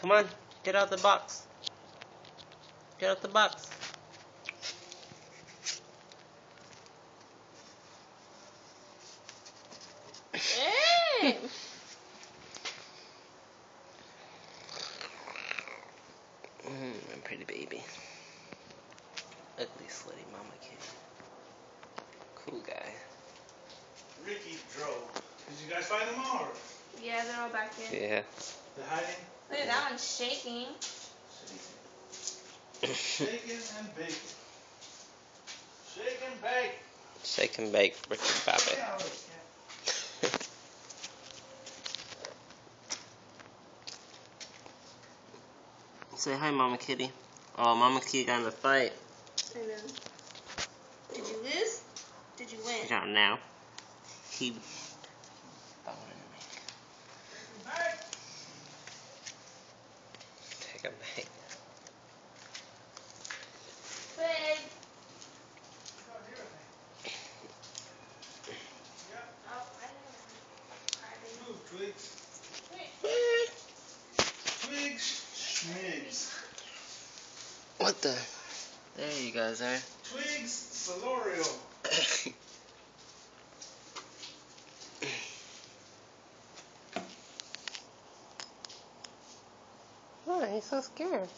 Come on, get out the box. Get out the box. Hey! My pretty baby. Ugly slutty mama kitty. Cool guy. Ricky drove. Did you guys find them all? Yeah, they're all back in. Yeah. They're hiding? Look at that one shaking. Shaking and baking. Shake and bake. Shake and bake, Ricky Babbitt. Yeah, Say hi, Mama Kitty. Oh, Mama Kitty got in the fight. I know. Did you lose? Did you win? Not now. He. Take a bite. Big. Move, Twigs. Twigs, Schmigs. What the? There you guys are. Twigs, Solorio. Oh, he's so scared.